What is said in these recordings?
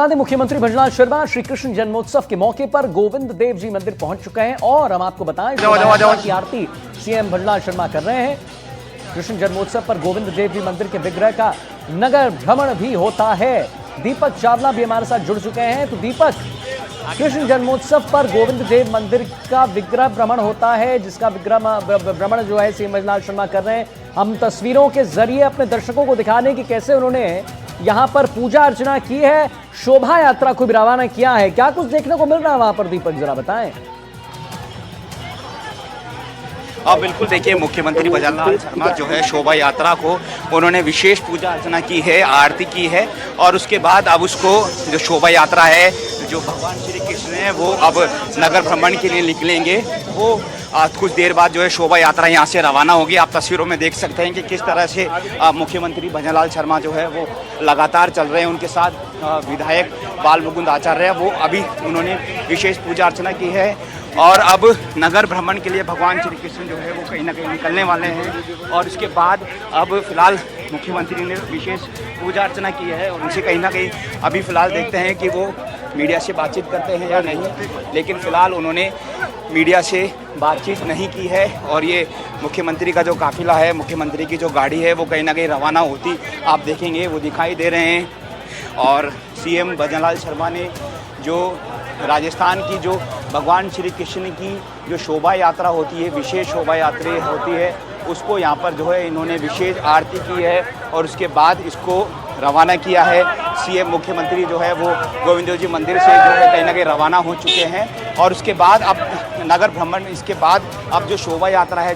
मुख्यमंत्री भंजलाल शर्मा श्री कृष्ण जन्मोत्सव के मौके पर गोविंद देव जी मंदिर पहुंच चुके हैं और हम आपको बताएं की आरती सीएम भंजलाल शर्मा कर रहे हैं। कृष्ण जन्मोत्सव पर गोविंद देव जी मंदिर के विग्रह का नगर भ्रमण भी होता है। दीपक चावला भी हमारे साथ जुड़ चुके हैं। तो दीपक, कृष्ण जन्मोत्सव पर गोविंद देव मंदिर का विग्रह भ्रमण होता है, जिसका विग्रह भ्रमण जो है सीएम भंजलाल शर्मा कर रहे हैं। हम तस्वीरों के जरिए अपने दर्शकों को दिखाने की कैसे उन्होंने यहाँ पर पूजा अर्चना की है, शोभा यात्रा को भी रवाना किया है। क्या कुछ देखने को मिल रहा है वहां पर दीपक, जरा बताएं। बिल्कुल, देखिए मुख्यमंत्री भंजलाल शर्मा जो है शोभा यात्रा को उन्होंने विशेष पूजा अर्चना की है, आरती की है और उसके बाद अब उसको जो शोभा यात्रा है, जो भगवान श्री कृष्ण है वो अब नगर भ्रमण के लिए निकलेंगे। वो कुछ देर बाद जो है शोभा यात्रा यहाँ से रवाना होगी। आप तस्वीरों में देख सकते हैं कि किस तरह से मुख्यमंत्री भंजलाल शर्मा जो है वो लगातार चल रहे हैं। उनके साथ विधायक बाल मुकुंद आचार्य वो अभी उन्होंने विशेष पूजा अर्चना की है और अब नगर भ्रमण के लिए भगवान श्री कृष्ण जो है वो कहीं ना कहीं निकलने वाले हैं। और इसके बाद अब फिलहाल मुख्यमंत्री ने विशेष पूजा अर्चना की है और उनसे कहीं ना कहीं अभी फ़िलहाल देखते हैं कि वो मीडिया से बातचीत करते हैं या नहीं, लेकिन फ़िलहाल उन्होंने मीडिया से बातचीत नहीं की है। और ये मुख्यमंत्री का जो काफ़िला है, मुख्यमंत्री की जो गाड़ी है वो कहीं ना कहीं रवाना होती आप देखेंगे, वो दिखाई दे रहे हैं। और सीएम भंजलाल शर्मा ने जो राजस्थान की जो भगवान श्री कृष्ण की जो शोभा यात्रा होती है, विशेष शोभा यात्रा होती है, उसको यहाँ पर जो है इन्होंने विशेष आरती की है और उसके बाद इसको रवाना किया है। सीएम मुख्यमंत्री जो है वो गोविंद देव जी मंदिर से जो है कहीं ना कहीं रवाना हो चुके हैं और उसके बाद अब नगर भ्रमण, इसके बाद अब जो शोभा यात्रा है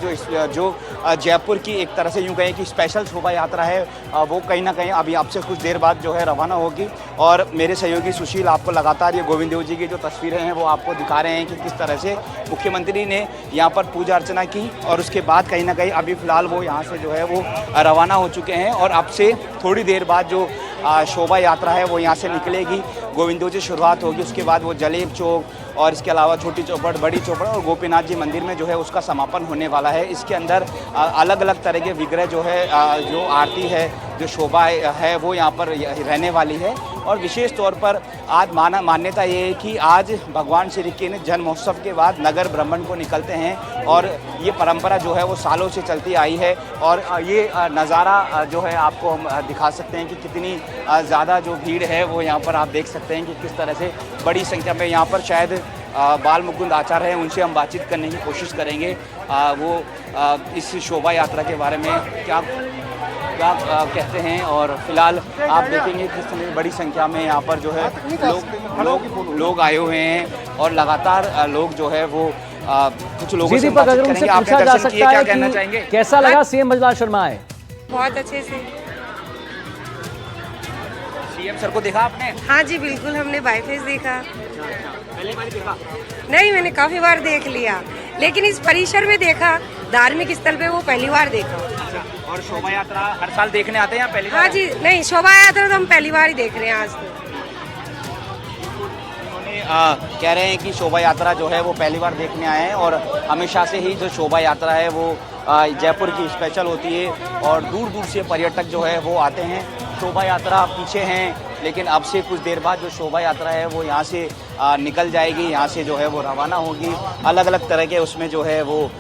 जो जयपुर की एक तरह से यूँ कहें कि स्पेशल शोभा यात्रा है, वो कहीं ना कहीं अभी आपसे कुछ देर बाद जो है रवाना होगी। और मेरे सहयोगी सुशील आपको लगातार ये गोविंद देव जी की जो तस्वीरें हैं वो आपको दिखा रहे हैं कि किस तरह से मुख्यमंत्री ने यहाँ पर पूजा अर्चना की और उसके बाद कहीं ना कहीं अभी फ़िलहाल वो यहाँ से जो है वो रवाना हो चुके हैं। और अब से थोड़ी देर बाद जो शोभा यात्रा है वो यहाँ से निकलेगी। गोविंद देव जी शुरुआत होगी, उसके बाद वो जलेब चौक और इसके अलावा छोटी चौपड़, बड़ी चौपड़ और गोपीनाथ जी मंदिर में जो है उसका समापन होने वाला है। इसके अंदर अलग अलग तरह के विग्रह जो है, जो आरती है, जो शोभा है वो यहाँ पर रहने वाली है। और विशेष तौर पर आज मान्यता ये है कि आज भगवान श्री कृष्ण जन्मोत्सव के बाद नगर भ्रमण को निकलते हैं और ये परंपरा जो है वो सालों से चलती आई है। और ये नज़ारा जो है आपको हम दिखा सकते हैं कि कितनी ज़्यादा जो भीड़ है वो यहाँ पर आप देख सकते हैं कि किस तरह से बड़ी संख्या में यहाँ पर शायद बाल मुकुंद आचार्य हैं, उनसे हम बातचीत करने की कोशिश करेंगे। वो इस शोभा यात्रा के बारे में क्या कहते हैं और फिलहाल आप देखेंगे किस तरह बड़ी संख्या में यहाँ पर जो है लोग आए हुए हैं और लगातार लोग जो है वो कुछ लोगों से बातचीत करेंगे। आप जा सकता है क्या कहना चाहेंगे? कैसा लगा सीएम भंजलाल शर्मा आए? बहुत अच्छे से। सीएम सर को देखा आपने? हाँ जी बिल्कुल, हमने बाय फेस देखा। पहली बार देखा? नहीं, मैंने काफी बार देख लिया, लेकिन इस परिसर में देखा, धार्मिक स्थल पे वो पहली बार देखा। और शोभा यात्रा हर साल देखने आते हैं या पहली बार? हाँ जी, नहीं शोभा यात्रा तो हम पहली बार ही देख रहे हैं आज तो। उन्होंने कह रहे हैं कि शोभा यात्रा जो है वो पहली बार देखने आए हैं और हमेशा से ही जो शोभा यात्रा है वो जयपुर की स्पेशल होती है और दूर दूर से पर्यटक जो है वो आते हैं। शोभा यात्रा पीछे हैं, लेकिन अब से कुछ देर बाद जो शोभा यात्रा है वो यहाँ से निकल जाएगी, यहाँ से जो है वो रवाना होगी। अलग अलग तरह के उसमें जो है वो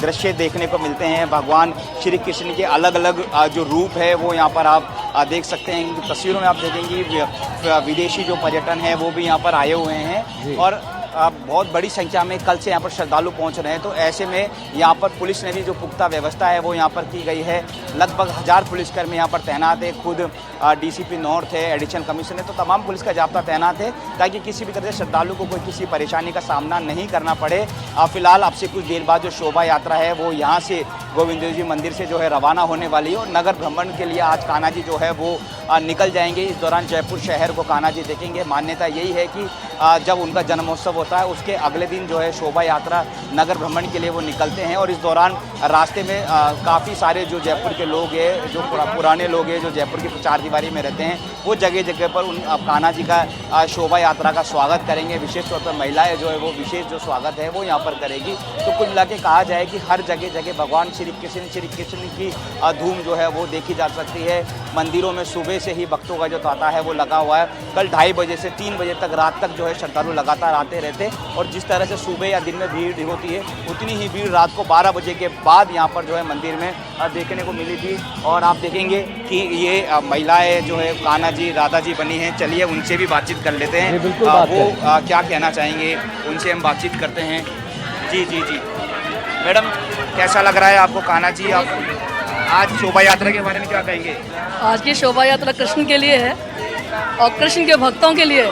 दृश्य देखने को मिलते हैं। भगवान श्री कृष्ण के अलग अलग जो रूप है वो यहाँ पर आप देख सकते हैं। तस्वीरों में आप देखेंगे विदेशी जो पर्यटन है वो भी यहाँ पर आए हुए हैं और बहुत बड़ी संख्या में कल से यहाँ पर श्रद्धालु पहुँच रहे हैं। तो ऐसे में यहाँ पर पुलिस ने भी जो पुख्ता व्यवस्था है वो यहाँ पर की गई है। लगभग 1000 पुलिसकर्मी यहाँ पर तैनात है। खुद डीसीपी नॉर्थ है, एडिशनल कमिश्नर है, तो तमाम पुलिस का जाब्ता तैनात है ताकि किसी भी तरह से श्रद्धालु को कोई किसी परेशानी का सामना नहीं करना पड़े। फिलहाल अब से कुछ देर बाद जो शोभा यात्रा है वो यहाँ से गोविंद देव जी मंदिर से जो है रवाना होने वाली है और नगर भ्रमण के लिए आज कान्हा जी जो है वो निकल जाएंगे। इस दौरान जयपुर शहर को कान्हा जी देखेंगे। मान्यता यही है कि जब उनका जन्मोत्सव होता है उसके अगले दिन जो है शोभा यात्रा नगर भ्रमण के लिए वो निकलते हैं। और इस दौरान रास्ते में काफ़ी सारे जो जयपुर के लोग हैं, जो पुराने लोग हैं, जो जयपुर की चार दीवारी में रहते हैं, वो जगह जगह पर उन कान्हा जी का शोभा यात्रा का स्वागत करेंगे। विशेष तौर पर महिलाएं जो है वो विशेष जो स्वागत है वो यहाँ पर करेगी। तो कुल मिला के कहा जाए कि हर जगह जगह भगवान श्री कृष्ण की धूम जो है वो देखी जा सकती है। मंदिरों में सुबह से ही भक्तों का जो तांता है वो लगा हुआ है। कल 2:30 बजे से 3 बजे तक रात तक जो है श्रद्धालु लगातार आते रहते हैं। और जिस तरह से सुबह या दिन में भीड़ होती है उतनी ही भीड़ रात को 12 बजे के बाद यहाँ पर जो है मंदिर में देखने को मिली थी। और आप देखेंगे कि ये महिलाएं जो है कान्हा जी राधा जी बनी हैं। चलिए उनसे भी बातचीत कर लेते हैं, वो क्या कहना चाहेंगे, उनसे हम बातचीत करते हैं। जी जी जी मैडम, कैसा लग रहा है आपको कान्हा जी? आप आज शोभा यात्रा के बारे में क्या कहेंगे? आज की शोभा यात्रा कृष्ण के लिए है और कृष्ण के भक्तों के लिए।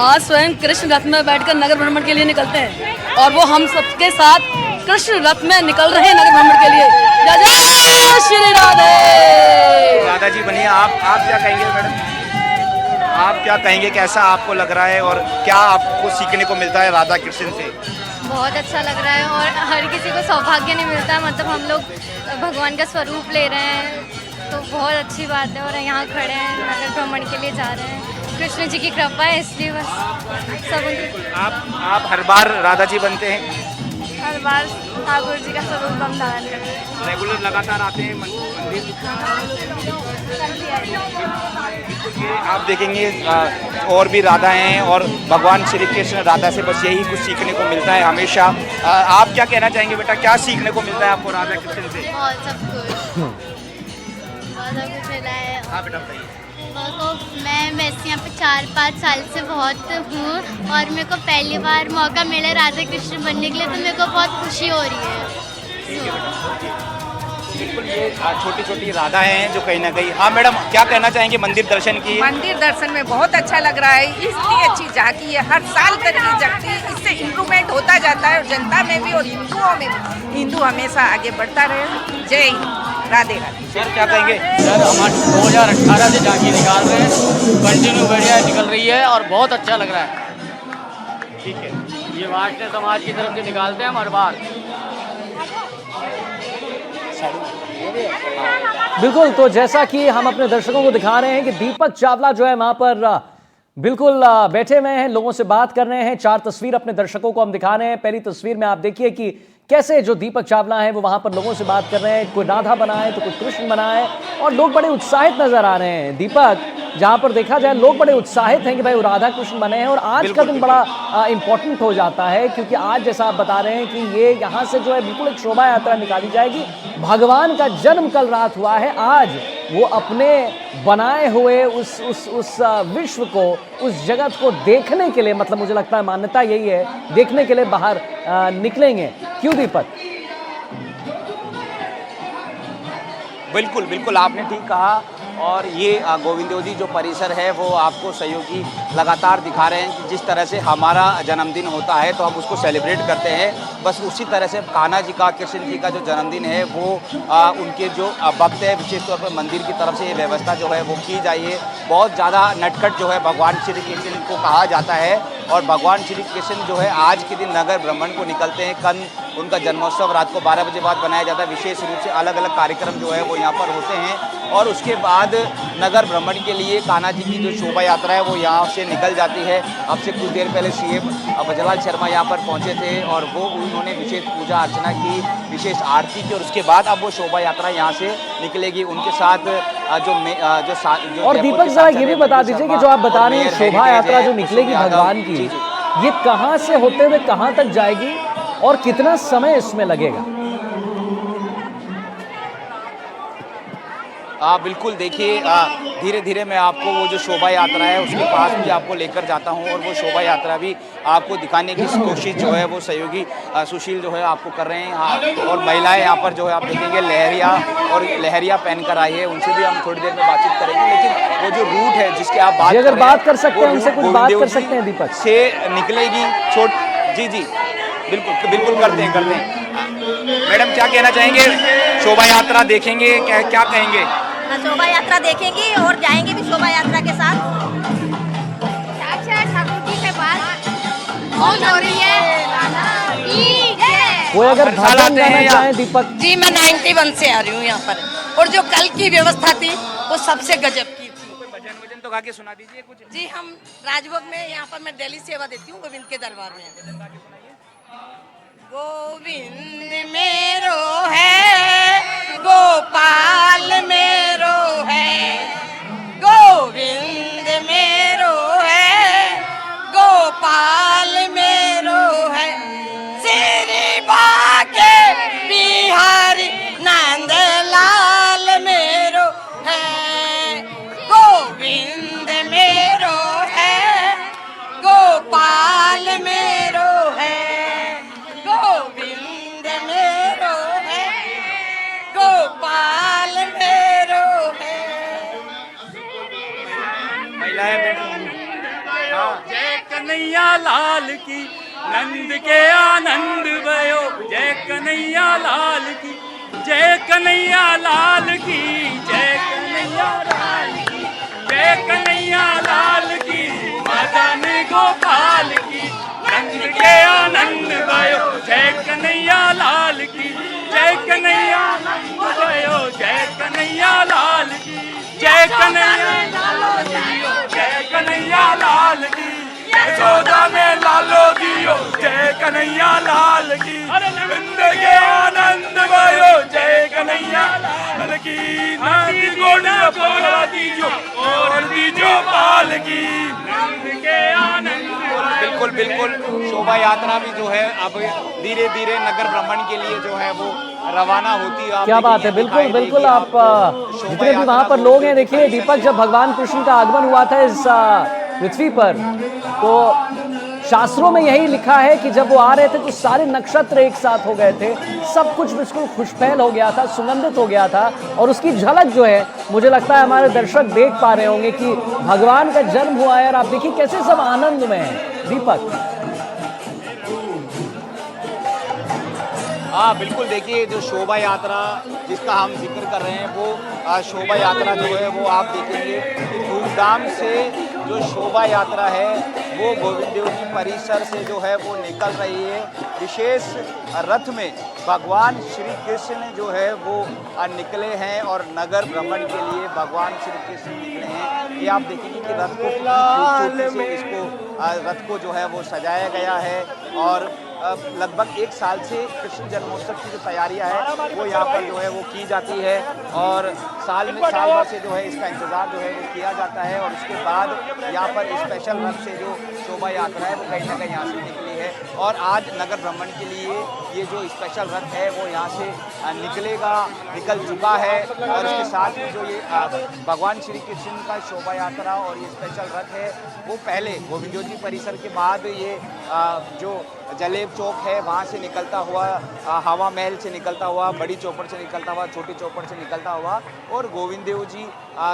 आज स्वयं कृष्ण रथ में बैठकर नगर भ्रमण के लिए निकलते हैं और वो हम सबके साथ कृष्ण रथ में निकल रहे हैं नगर भ्रमण के लिए। जय जय श्री राधे। राधा जी बनिए। आप क्या कहेंगे मैडम? आप क्या कहेंगे, कैसा आपको लग रहा है और क्या आपको सीखने को मिलता है राधा कृष्ण से? बहुत अच्छा लग रहा है और हर किसी को सौभाग्य नहीं मिलता है, मतलब हम लोग भगवान का स्वरूप ले रहे हैं तो बहुत अच्छी बात है। और यहाँ खड़े हैं, नगर भ्रमण के लिए जा रहे हैं, कृष्ण जी की कृपा है इसलिए बस सब उनकी। आप हर बार राधा जी बनते हैं? हर बार ठाकुर जी का स्वरूप हम धारण करते हैं। रेगुलर लगातार आते हैं मंदिर? आप देखेंगे और भी राधा हैं और भगवान श्री कृष्ण राधा से बस यही कुछ सीखने को मिलता है हमेशा। आप क्या कहना चाहेंगे बेटा, क्या सीखने को मिलता है आपको राधा कृष्ण से? बहुत सब कुछ मिला है। हाँ बेटा बताइए। मैं वैसे यहाँ पे 4-5 साल से बहुत हूँ और मेरे को पहली बार मौका मिला राधा कृष्ण बनने के लिए, तो मेरे को बहुत खुशी हो रही है। बिल्कुल, ये छोटी छोटी राधा हैं जो कहीं ना कहीं। हाँ मैडम, क्या कहना चाहेंगे मंदिर दर्शन की? मंदिर दर्शन में बहुत अच्छा लग रहा है। इतनी अच्छी झांकी है, हर साल करके जगती है, इससे इम्प्रूवमेंट होता जाता है और जनता में भी और हिंदुओं में भी। हिंदू हमेशा आगे बढ़ता रहे। जय राधे राधे। सर क्या कहेंगे? सर हमारे 2018 से झांकी निकाल रहे हैं, कंटिन्यू बढ़िया निकल रही है और बहुत अच्छा लग रहा है। ठीक है, ये वाष्णव समाज की तरफ से निकालते हैं हम हर बार। बिल्कुल, तो जैसा कि हम अपने दर्शकों को दिखा रहे हैं कि दीपक चावला जो है वहां पर बिल्कुल बैठे हुए हैं, लोगों से बात कर रहे हैं। 4 तस्वीर अपने दर्शकों को हम दिखा रहे हैं। पहली तस्वीर में आप देखिए कि कैसे जो दीपक चावला है वो वहां पर लोगों से बात कर रहे हैं। कोई राधा बना है तो कोई कृष्ण बना है और लोग बड़े उत्साहित नजर आ रहे हैं। दीपक, जहां पर देखा जाए लोग बड़े उत्साहित हैं कि भाई वो राधा कृष्ण बने हैं। और आज का दिन बड़ा इंपॉर्टेंट हो जाता है क्योंकि आज जैसा आप बता रहे हैं कि ये यहाँ से जो है बिल्कुल एक शोभा यात्रा निकाली जाएगी। भगवान का जन्म कल रात हुआ है, आज वो अपने बनाए हुए उस विश्व को, उस जगत को देखने के लिए, मतलब मुझे लगता है मान्यता यही है, देखने के लिए बाहर निकलेंगे। क्यों दीपक? बिल्कुल बिल्कुल, आपने ठीक कहा। और ये गोविंद देव जी जो परिसर है वो आपको सहयोगी लगातार दिखा रहे हैं कि जिस तरह से हमारा जन्मदिन होता है तो हम उसको सेलिब्रेट करते हैं, बस उसी तरह से कान्हा जी का, कृष्ण जी का जो जन्मदिन है वो उनके जो भक्त है, विशेष तौर पर मंदिर की तरफ से ये व्यवस्था जो है वो की जाइए। बहुत ज़्यादा नटखट जो है भगवान श्री कृष्ण को कहा जाता है और भगवान श्री कृष्ण जो है आज के दिन नगर भ्रमण को निकलते हैं। कल उनका जन्मोत्सव रात को 12 बजे बाद बनाया जाता है। विशेष रूप से अलग अलग कार्यक्रम जो है वो यहाँ पर होते हैं और उसके बाद नगर भ्रमण के लिए कान्हा जी की जो शोभा यात्रा है वो यहाँ से निकल जाती है। अब से कुछ देर पहले सीएम ब्रजलाल शर्मा यहाँ पर पहुँचे थे और वो उन्होंने विशेष पूजा अर्चना की, विशेष आरती की और उसके बाद अब वो शोभा यात्रा यहाँ से निकलेगी। उनके साथ जो और दीपक जरा ये भी बता दीजिए कि जो आप बता रहे हैं शोभा यात्रा जो निकलेगी भगवान की, ये कहाँ से होते हुए कहाँ तक जाएगी और कितना समय इसमें लगेगा? बिल्कुल, देखिए धीरे धीरे मैं आपको वो जो शोभा यात्रा है उसके पास भी आपको लेकर जाता हूँ और वो शोभा यात्रा भी आपको दिखाने की कोशिश जो है वो सहयोगी सुशील जो है आपको कर रहे हैं। हाँ, और महिलाएं यहाँ पर जो है आप देखेंगे लहरिया पहनकर आई है, उनसे भी हम थोड़ी देर में बातचीत करेंगे। लेकिन वो जो रूट है जिसके आप बात कर सकते हैं, उनसे कुछ बात कर सकते हैं दीपक से निकलेगी। जी जी बिल्कुल बिल्कुल करते हैं। मैडम क्या कहना चाहेंगे? शोभा यात्रा देखेंगे, क्या कहेंगे? शोभा यात्रा देखेंगे और जाएंगे भी शोभा यात्रा के साथ। साक्षात ठाकुर जी के पास बहुत हो रही है। कोई अगर भजन गाना चाहे दीपक? जी मैं 91 से आ रही हूँ यहाँ पर, और जो कल की व्यवस्था थी वो सबसे गजब की थी। भजन तो गा के सुना दीजिए कुछ। जी हम राजभोग में यहाँ पर मैं डेली सेवा देती हूँ गोविंद के दरबार में। गोविंद मेरो है, गोपाल मेरो है, गोविंद मेरो है, गोपाल मेरो है, श्री बाके बिहारी नंदलाल मेरो है, गोविंद मेरो है, गोपाल मेरो है, गोविंद मेरो है, गोपाल मेरो है। जय कन्हैया लाल की, नंद के आनंद भयो, जय कन्हैया लाल की, जय कन्हैया लाल की, जय कन्हैया लाल की, जय कन्हैया लाल की, मदन गोपाल की, नंद के आनंद भयो, जय कन्हैया लाल की, जय कन्हैया नंद भयो, जय कन्हैया लाल की, जय कन्हैया लाल की, जय कन्हैया लाल की, यशोदा में लालो दियो, जय कन्हैया लाल की, नंद के आनंद भयो, जय कन्हैया लाल की, नंदी गोड़ा बोला दीजो और दीजो पाल की, नंद के आनंद। बिल्कुल बिल्कुल, शोभा यात्रा भी जो है अब धीरे धीरे नगर भ्रमण के लिए जो है वो रवाना होती है। क्या बात है, बिल्कुल बिल्कुल। आप जितने भी वहां पर लोग हैं, देखिए दीपक, जब भगवान कृष्ण का आगमन हुआ था इस पृथ्वी पर, तो शास्त्रों में यही लिखा है कि जब वो आ रहे थे तो सारे नक्षत्र एक साथ हो गए थे, सब कुछ बिल्कुल खुशफैल हो गया था, सुगंधित हो गया था। और उसकी झलक जो है, मुझे लगता है हमारे दर्शक देख पा रहे होंगे कि भगवान का जन्म हुआ है। और आप देखिए कैसे सब आनंद में है दीपक। हाँ बिल्कुल, देखिए जो शोभा यात्रा जिसका हम जिक्र कर रहे हैं, वो शोभा यात्रा जो है वो आप देखेंगे कि धूमधाम से जो शोभा यात्रा है वो गोविंद देव जी परिसर से जो है वो निकल रही है। विशेष रथ में भगवान श्री कृष्ण जो है वो निकले हैं और नगर भ्रमण के लिए भगवान श्री कृष्ण निकले हैं। ये आप देखेंगे कि रथ को खूबसूरती से इसको रथ को जो है वो सजाया गया है। और लगभग 1 साल से कृष्ण जन्मोत्सव की जो तैयारियां हैं वो यहाँ पर जो है वो की जाती है, और साल भर से जो है इसका इंतज़ार जो है वो किया जाता है। और उसके बाद यहाँ पर स्पेशल रथ से जो शोभा यात्रा है वो कहीं ना कहीं यहाँ से निकली है। और आज नगर भ्रमण के लिए ये जो स्पेशल रथ है वो यहाँ से निकल चुका है। और इसके साथ ही जो ये भगवान श्री कृष्ण का शोभा यात्रा और ये स्पेशल रथ है वो पहले गोविंद देव जी परिसर के बाद ये जो जलेब चौक है वहाँ से निकलता हुआ, हवा महल से निकलता हुआ, बड़ी चौपड़ से निकलता हुआ, छोटी चौपड़ से निकलता हुआ, और गोविंद देव जी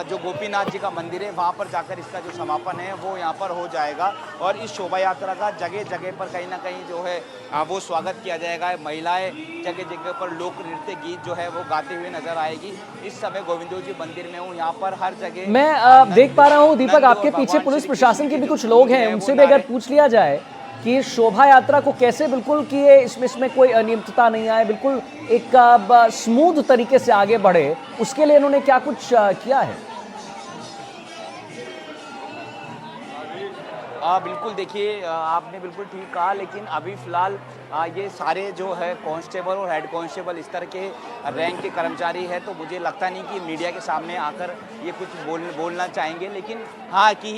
जो गोपीनाथ जी का मंदिर है वहाँ पर जाकर इसका जो समापन है वो यहाँ पर हो जाएगा। और इस शोभा यात्रा का जगह जगह पर कहीं ना कहीं जो है वो स्वागत किया जाएगा। महिलाएं जगह जगह पर लोक नृत्य गीत जो है वो गाते हुए नजर आएगी। इस समय गोविंद देव जी मंदिर में हूँ, यहाँ पर हर जगह मैं देख पा रहा हूँ दीपक, आपके पीछे पुलिस प्रशासन के भी कुछ लोग हैं, उनसे भी अगर पूछ लिया जाए कि शोभा यात्रा को कैसे बिल्कुल किए, इसमें कोई अनियमितता नहीं आए, बिल्कुल एक स्मूथ तरीके से आगे बढ़े, उसके लिए इन्होंने क्या कुछ किया है? बिल्कुल, देखिए आपने बिल्कुल ठीक कहा, लेकिन अभी फ़िलहाल ये सारे जो है कांस्टेबल और हेड कांस्टेबल इस तरह के रैंक के कर्मचारी है, तो मुझे लगता नहीं कि मीडिया के सामने आकर ये कुछ बोलना चाहेंगे। लेकिन हाँ कि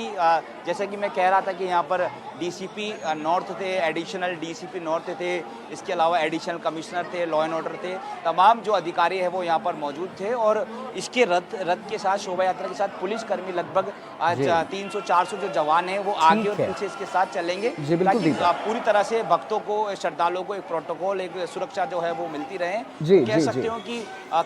जैसा कि मैं कह रहा था कि यहाँ पर डीसीपी नॉर्थ थे, एडिशनल डीसीपी नॉर्थ थे, इसके अलावा एडिशनल कमिश्नर थे, लॉ एंड ऑर्डर थे, तमाम जो अधिकारी है वो यहाँ पर मौजूद थे। और इसके रथ के साथ, शोभा यात्रा के साथ पुलिसकर्मी लगभग 300-400 जो जवान हैं वो आगे और पीछे इसके साथ चलेंगे, ताकि पूरी तरह से भक्तों को, श्रद्धालुओं को एक प्रोटोकॉल, एक सुरक्षा जो है वो मिलती रहे। कह सकते हो कि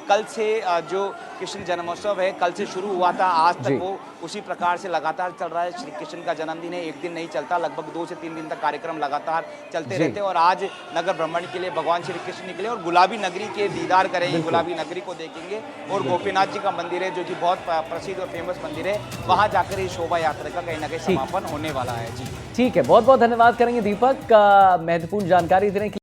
कल से जो कृष्ण जन्मोत्सव है कल से शुरू हुआ था, आज तक वो उसी प्रकार से लगातार चल रहा है। श्री कृष्ण का जन्मदिन है, एक दिन नहीं चलता, लगभग 2 से 3 दिन तक कार्यक्रम लगातार चलते रहते हैं। और आज नगर भ्रमण के लिए भगवान श्री कृष्ण निकले और गुलाबी नगरी के दीदार करेंगे, गुलाबी नगरी को देखेंगे। और गोपीनाथ जी का मंदिर है जो कि बहुत प्रसिद्ध और फेमस मंदिर है, वहाँ जाकर ये शोभा यात्रा का कहीं ना कहीं समापन होने वाला है। जी ठीक है, बहुत बहुत धन्यवाद करेंगे दीपक, महत्वपूर्ण जानकारी देने के लिए।